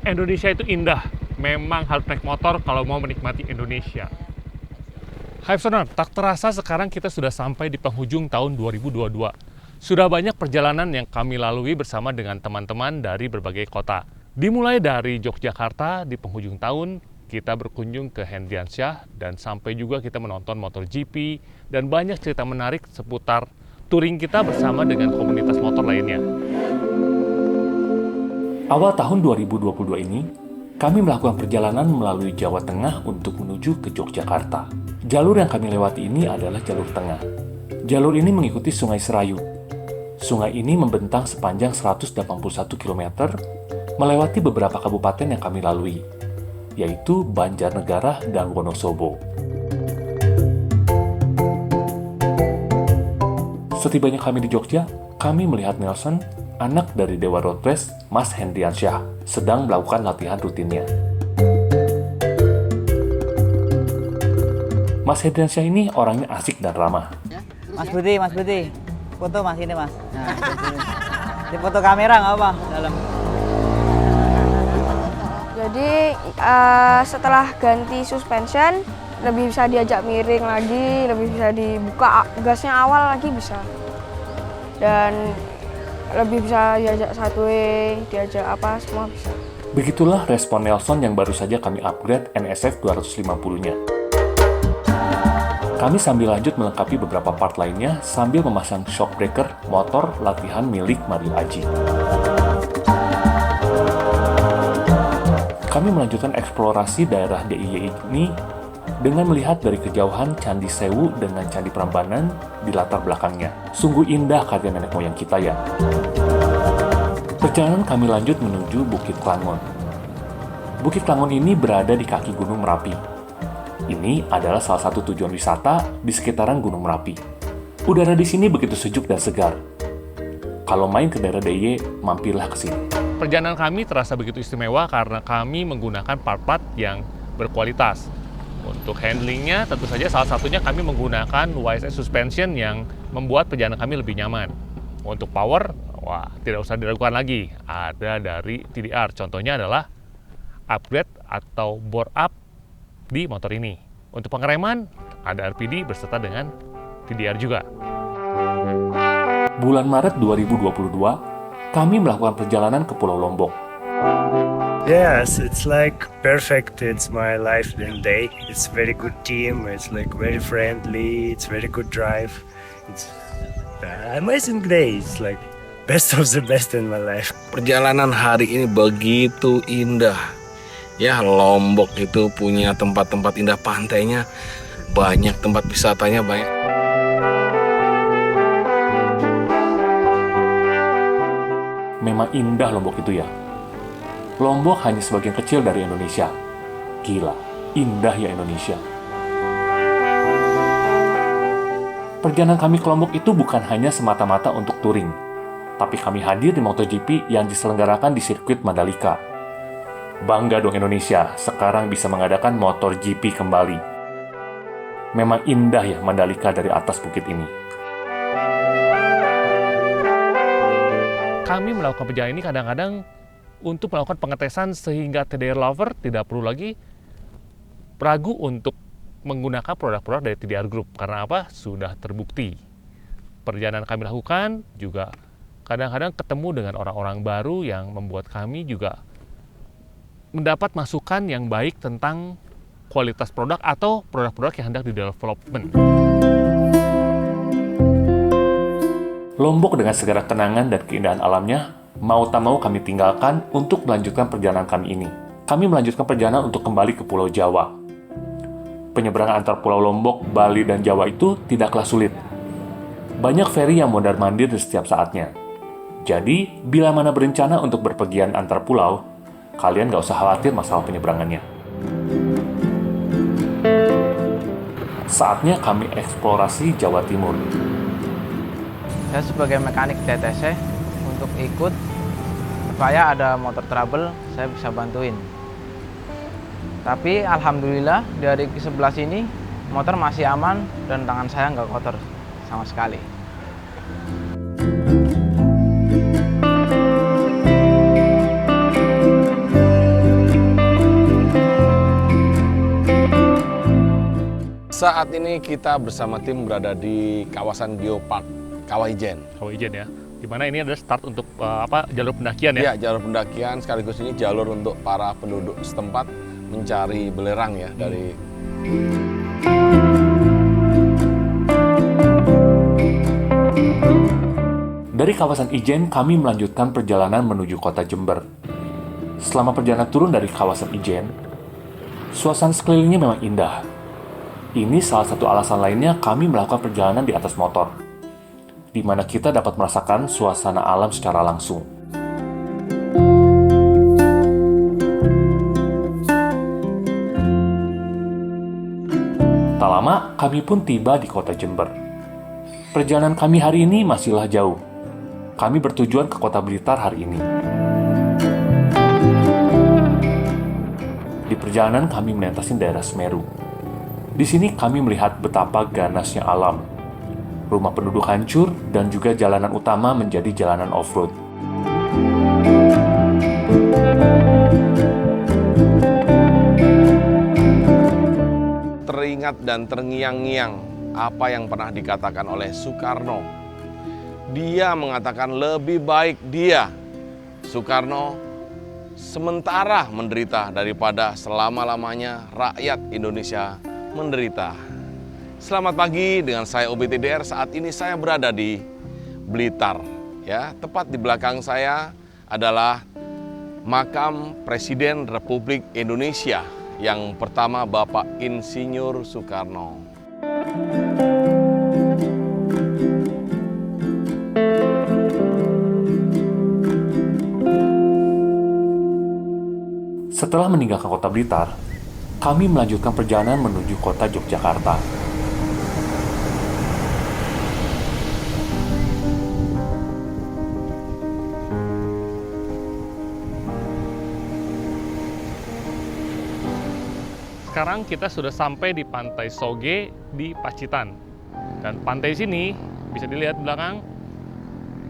Indonesia itu indah. Memang harus naik motor kalau mau menikmati Indonesia. Hai Sonar, tak terasa sekarang kita sudah sampai di penghujung tahun 2022. Sudah banyak perjalanan yang kami lalui bersama dengan teman-teman dari berbagai kota. Dimulai dari Yogyakarta di penghujung tahun, kita berkunjung ke Hendriansyah dan sampai juga kita menonton MotoGP dan banyak cerita menarik seputar touring kita bersama dengan komunitas motor lainnya. Awal tahun 2022 ini, kami melakukan perjalanan melalui Jawa Tengah untuk menuju ke Yogyakarta. Jalur yang kami lewati ini adalah jalur tengah. Jalur ini mengikuti Sungai Serayu. Sungai ini membentang sepanjang 181 km, melewati beberapa kabupaten yang kami lalui, yaitu Banjarnegara dan Wonosobo. Setibanya kami di Jogja, kami melihat Nelson, anak dari Dewa Road Race, Mas Hendriansyah, sedang melakukan latihan rutinnya. Mas Hendriansyah ini orangnya asik dan ramah. Mas Budi, foto mas ini mas. Nah, di foto kamera nggak apa dalam. Jadi setelah ganti suspension, lebih bisa diajak miring lagi, lebih bisa dibuka gasnya awal lagi bisa. Dan lebih bisa diajak satu way, diajak apa, semua bisa. Begitulah respon Nelson yang baru saja kami upgrade NSF 250-nya. Kami sambil lanjut melengkapi beberapa part lainnya sambil memasang shock breaker motor latihan milik Mario Aji. Kami melanjutkan eksplorasi daerah DIY ini dengan melihat dari kejauhan Candi Sewu dengan Candi Prambanan di latar belakangnya. Sungguh indah karya nenek moyang kita ya. Perjalanan kami lanjut menuju Bukit Klangon. Bukit Klangon ini berada di kaki Gunung Merapi. Ini adalah salah satu tujuan wisata di sekitaran Gunung Merapi. Udara di sini begitu sejuk dan segar. Kalau main ke daerah DIY, mampirlah ke sini. Perjalanan kami terasa begitu istimewa karena kami menggunakan part-part yang berkualitas. Untuk handlingnya, tentu saja salah satunya kami menggunakan YSS Suspension yang membuat perjalanan kami lebih nyaman. Untuk power, wah, tidak usah diragukan lagi. Ada dari TDR, contohnya adalah upgrade atau bore up di motor ini. Untuk pengereman, ada RPD berserta dengan TDR juga. Bulan Maret 2022, kami melakukan perjalanan ke Pulau Lombok. Yes, it's like perfect. It's my life and day. It's very good team. It's like very friendly. It's very good drive. It's amazing day. It's like best of the best in my life. Perjalanan hari ini begitu indah. Ya, Lombok itu punya tempat-tempat indah pantainya, banyak tempat wisatanya banyak. Memang indah Lombok itu ya. Lombok hanya sebagian kecil dari Indonesia. Gila, indah ya Indonesia. Perjalanan kami ke Lombok itu bukan hanya semata-mata untuk touring, tapi kami hadir di MotoGP yang diselenggarakan di sirkuit Mandalika. Bangga dong Indonesia, sekarang bisa mengadakan MotoGP kembali. Memang indah ya Mandalika dari atas bukit ini. Kami melakukan perjalanan ini kadang-kadang untuk melakukan pengetesan sehingga TDR lover tidak perlu lagi ragu untuk menggunakan produk-produk dari TDR Group. Karena apa? Sudah terbukti. Perjalanan kami lakukan juga kadang-kadang ketemu dengan orang-orang baru yang membuat kami juga mendapat masukan yang baik tentang kualitas produk atau produk-produk yang hendak di-development. Lombok dengan segala kenangan dan keindahan alamnya, mau tak mau kami tinggalkan untuk melanjutkan perjalanan kami ini. Kami melanjutkan perjalanan untuk kembali ke Pulau Jawa. Penyeberangan antar Pulau Lombok, Bali, dan Jawa itu tidaklah sulit. Banyak feri yang mondar-mandir di setiap saatnya. Jadi, bila mana berencana untuk berpergian antar pulau, kalian gak usah khawatir masalah penyeberangannya. Saatnya kami eksplorasi Jawa Timur. Saya sebagai mekanik TTC untuk ikut supaya ada motor trouble saya bisa bantuin. Tapi alhamdulillah dari ke-11 ini motor masih aman dan tangan saya nggak kotor sama sekali. Saat ini kita bersama tim berada di kawasan Geopark Kawah Ijen. Kawah Ijen ya. Dimana ini adalah start untuk jalur pendakian ya? Ya, jalur pendakian sekaligus ini jalur untuk para penduduk setempat mencari belerang ya dari. Dari kawasan Ijen, kami melanjutkan perjalanan menuju kota Jember. Selama perjalanan turun dari kawasan Ijen, suasana sekelilingnya memang indah. Ini salah satu alasan lainnya kami melakukan perjalanan di atas motor, di mana kita dapat merasakan suasana alam secara langsung. Tak lama, kami pun tiba di kota Jember. Perjalanan kami hari ini masihlah jauh. Kami bertujuan ke kota Blitar hari ini. Di perjalanan kami melintasi daerah Semeru. Di sini kami melihat betapa ganasnya alam. Rumah penduduk hancur dan juga jalanan utama menjadi jalanan off-road. Teringat dan terngiang-ngiang apa yang pernah dikatakan oleh Soekarno. Dia mengatakan lebih baik dia, Soekarno, sementara menderita daripada selama-lamanya rakyat Indonesia menderita. Selamat pagi, dengan saya OBTDR. Saat ini saya berada di Blitar. Ya, tepat di belakang saya adalah makam Presiden Republik Indonesia yang pertama, Bapak Insinyur Soekarno. Setelah meninggalkan kota Blitar, kami melanjutkan perjalanan menuju kota Yogyakarta. Sekarang kita sudah sampai di Pantai Soge di Pacitan. Dan pantai sini bisa dilihat belakang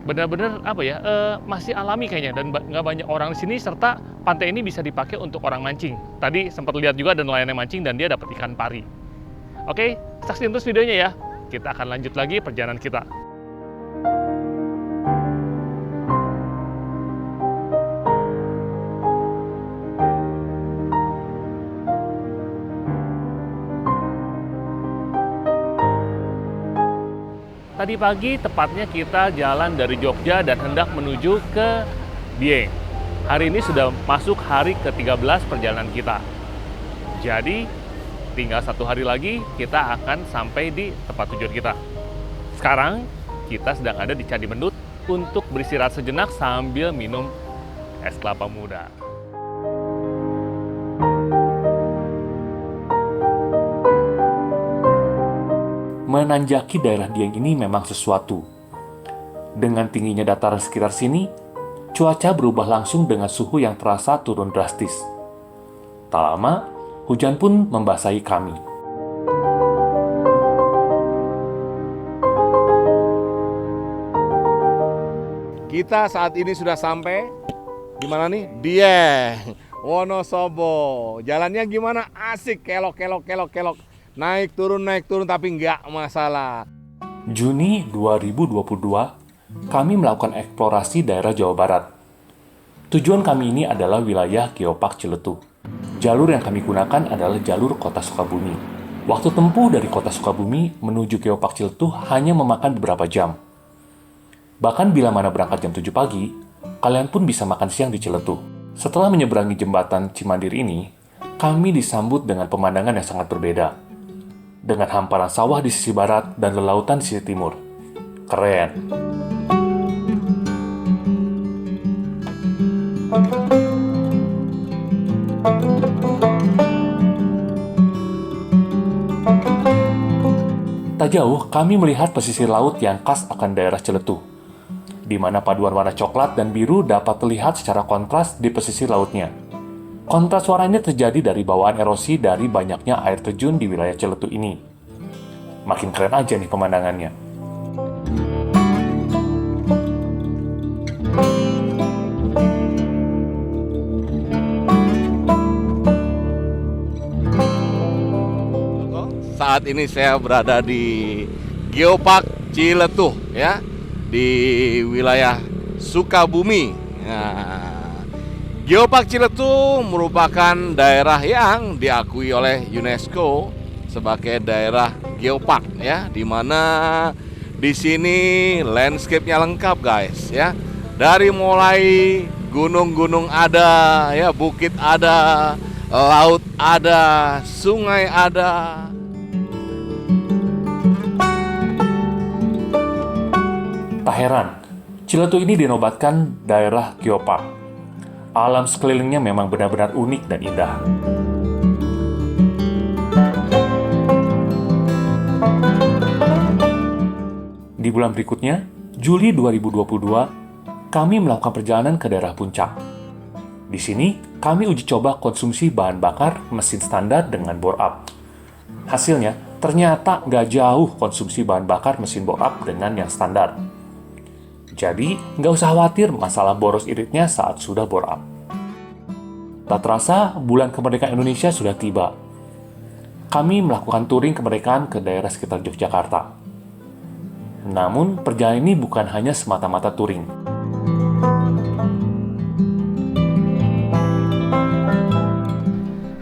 benar-benar masih alami kayaknya, dan nggak banyak orang di sini, serta pantai ini bisa dipakai untuk orang mancing. Tadi sempat lihat juga ada nelayan yang mancing dan dia dapat ikan pari. Oke, saksikan terus videonya ya. Kita akan lanjut lagi perjalanan kita. Tadi pagi tepatnya kita jalan dari Jogja dan hendak menuju ke Dieng. Hari ini sudah masuk hari ke-13 perjalanan kita. Jadi tinggal 1 hari lagi kita akan sampai di tempat tujuan kita. Sekarang kita sedang ada di Candi Mendut untuk beristirahat sejenak sambil minum es kelapa muda. Menanjaki daerah Dieng ini memang sesuatu. Dengan tingginya dataran sekitar sini, cuaca berubah langsung dengan suhu yang terasa turun drastis. Tak lama, hujan pun membasahi kami. Kita saat ini sudah sampai di mana nih? Dieng, Wonosobo. Jalannya gimana? Asik, kelok. Naik turun tapi nggak masalah. Juni 2022, kami melakukan eksplorasi daerah Jawa Barat. Tujuan kami ini adalah wilayah Geopark Ciletuh. Jalur yang kami gunakan adalah jalur Kota Sukabumi. Waktu tempuh dari Kota Sukabumi menuju Geopark Ciletuh hanya memakan beberapa jam. Bahkan bila mana berangkat jam 7 pagi, kalian pun bisa makan siang di Ciletuh. Setelah menyeberangi jembatan Cimandir ini, kami disambut dengan pemandangan yang sangat berbeda. Dengan hamparan sawah di sisi barat dan lelautan di sisi timur. Keren. Tak jauh, kami melihat pesisir laut yang khas akan daerah Ciletuh, di mana paduan warna coklat dan biru dapat terlihat secara kontras di pesisir lautnya. Kontras warna ini terjadi dari bawaan erosi dari banyaknya air terjun di wilayah Ciletuh ini. Makin keren aja nih pemandangannya. Saat ini saya berada di Geopark Ciletuh ya, di wilayah Sukabumi. Nah, Geopark Ciletuh merupakan daerah yang diakui oleh UNESCO sebagai daerah geopark ya, di mana di sini landscape-nya lengkap guys ya. Dari mulai gunung-gunung ada ya, bukit ada, laut ada, sungai ada. Tak heran, Ciletuh ini dinobatkan daerah geopark. Alam sekelilingnya memang benar-benar unik dan indah. Di bulan berikutnya, Juli 2022, kami melakukan perjalanan ke daerah Puncak. Di sini, kami uji coba konsumsi bahan bakar mesin standar dengan bore up. Hasilnya, ternyata nggak jauh konsumsi bahan bakar mesin bore up dengan yang standar. Jadi, nggak usah khawatir masalah boros iritnya saat sudah bore up. Tak terasa, bulan kemerdekaan Indonesia sudah tiba. Kami melakukan touring kemerdekaan ke daerah sekitar Yogyakarta. Namun, perjalanan ini bukan hanya semata-mata touring.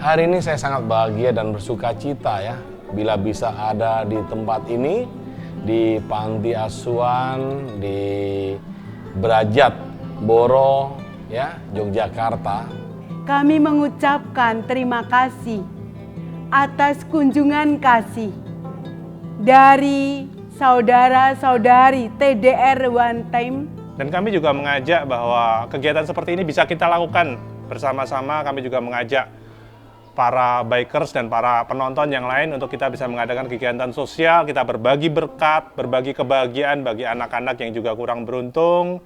Hari ini saya sangat bahagia dan bersuka cita ya, bila bisa ada di tempat ini, di Panti Asuhan, di Brajat Boro, ya, Yogyakarta. Kami mengucapkan terima kasih atas kunjungan kasih dari saudara-saudari TDR One Time. Dan kami juga mengajak bahwa kegiatan seperti ini bisa kita lakukan bersama-sama. Kami juga mengajak para bikers dan para penonton yang lain untuk kita bisa mengadakan kegiatan sosial, kita berbagi berkat, berbagi kebahagiaan bagi anak-anak yang juga kurang beruntung.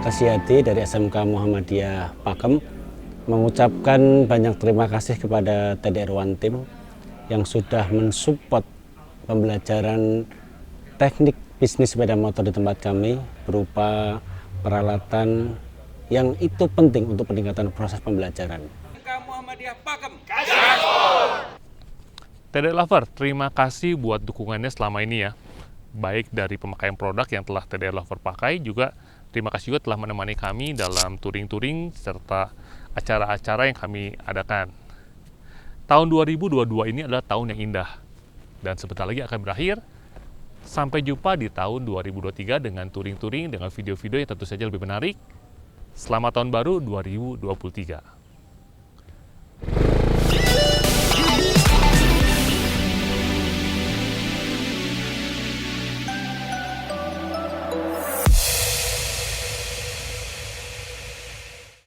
Kasiyati dari SMK Muhammadiyah Pakem mengucapkan banyak terima kasih kepada TDR One Team yang sudah mensupport pembelajaran teknik bisnis sepeda motor di tempat kami berupa peralatan yang itu penting untuk peningkatan proses pembelajaran. TDR Lover, terima kasih buat dukungannya selama ini ya. Baik dari pemakaian produk yang telah TDR Lover pakai, juga terima kasih juga telah menemani kami dalam touring-touring serta acara-acara yang kami adakan. Tahun 2022 ini adalah tahun yang indah dan sebentar lagi akan berakhir. Sampai jumpa di tahun 2023 dengan touring-touring dengan video-video yang tentu saja lebih menarik. Selamat tahun baru 2023.